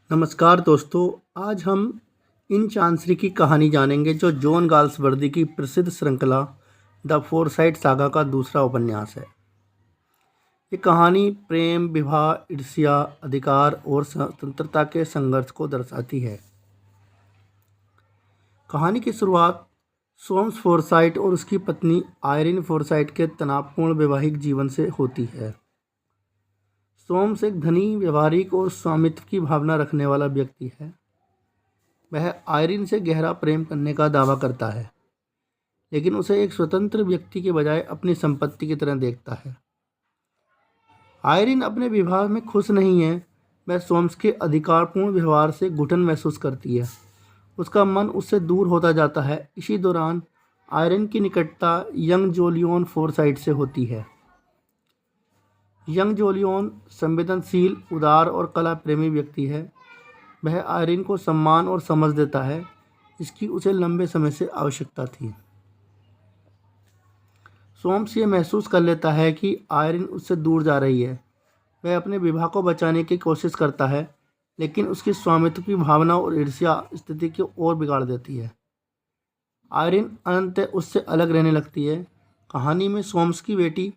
नमस्कार दोस्तों। आज हम इन चांसरी की कहानी जानेंगे जो जॉन गाल्सवर्दी की प्रसिद्ध श्रृंखला द फोरसाइट सागा का दूसरा उपन्यास है। ये कहानी प्रेम, विवाह, ईर्ष्या, अधिकार और स्वतंत्रता के संघर्ष को दर्शाती है। कहानी की शुरुआत सोम्स फोरसाइट और उसकी पत्नी आयरिन फोरसाइट के तनावपूर्ण वैवाहिक जीवन से होती है। सोम्स एक धनी, व्यवहारिक और स्वामित्व की भावना रखने वाला व्यक्ति है। वह आयरिन से गहरा प्रेम करने का दावा करता है, लेकिन उसे एक स्वतंत्र व्यक्ति के बजाय अपनी संपत्ति की तरह देखता है। आयरिन अपने विवाह में खुश नहीं है। वह सोम्स के अधिकारपूर्ण व्यवहार से घुटन महसूस करती है। उसका मन उससे दूर होता जाता है। इसी दौरान आयरिन की निकटता यंग जोलियोन फोरसाइट से होती है। यंग जोलियोन संवेदनशील, उदार और कला प्रेमी व्यक्ति है। वह आयरिन को सम्मान और समझ देता है, जिसकी उसे लंबे समय से आवश्यकता थी। सोम्स ये महसूस कर लेता है कि आयरिन उससे दूर जा रही है। वह अपने विवाह को बचाने की कोशिश करता है, लेकिन उसकी स्वामित्व की भावना और ईर्ष्या स्थिति को और बिगाड़ देती है। आयरिन अंततः उससे अलग रहने लगती है। कहानी में सोम्स की बेटी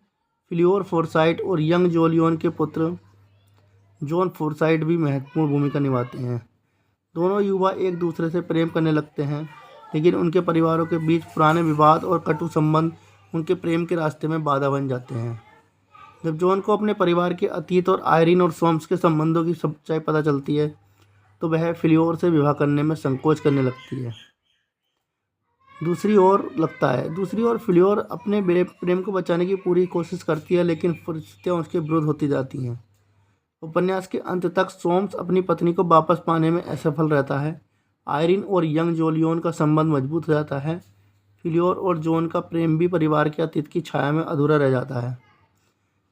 फिलियोर फोरसाइट और यंग जोलियोन के पुत्र जॉन फोरसाइट भी महत्वपूर्ण भूमिका निभाते हैं। दोनों युवा एक दूसरे से प्रेम करने लगते हैं, लेकिन उनके परिवारों के बीच पुराने विवाद और कटु संबंध उनके प्रेम के रास्ते में बाधा बन जाते हैं। जब जॉन को अपने परिवार के अतीत और आयरिन और सोम्स के संबंधों की सच्चाई पता चलती है, तो वह फिलियोर से विवाह करने में संकोच करने लगती है। दूसरी ओर फिलियोर अपने प्रेम को बचाने की पूरी कोशिश करती है, लेकिन परिस्थितियाँ उसके विरुद्ध होती जाती हैं। उपन्यास के अंत तक सोम्स अपनी पत्नी को वापस पाने में असफल रहता है। आयरिन और यंग जोलियोन का संबंध मजबूत हो जाता है। फिलियोर और जॉन का प्रेम भी परिवार के अतीत की छाया में अधूरा रह जाता है।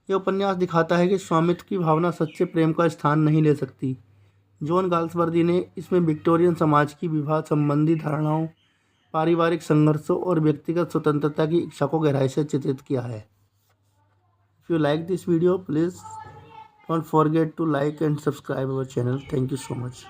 यह उपन्यास दिखाता है कि स्वामित्व की भावना सच्चे प्रेम का स्थान नहीं ले सकती। जॉन गाल्सवर्दी ने इसमें विक्टोरियन समाज की विवाह संबंधी धारणाओं, पारिवारिक संघर्षों और व्यक्तिगत स्वतंत्रता की इच्छा को गहराई से चित्रित किया है। If you like this video, please don't forget to like and subscribe our channel. Thank you so much.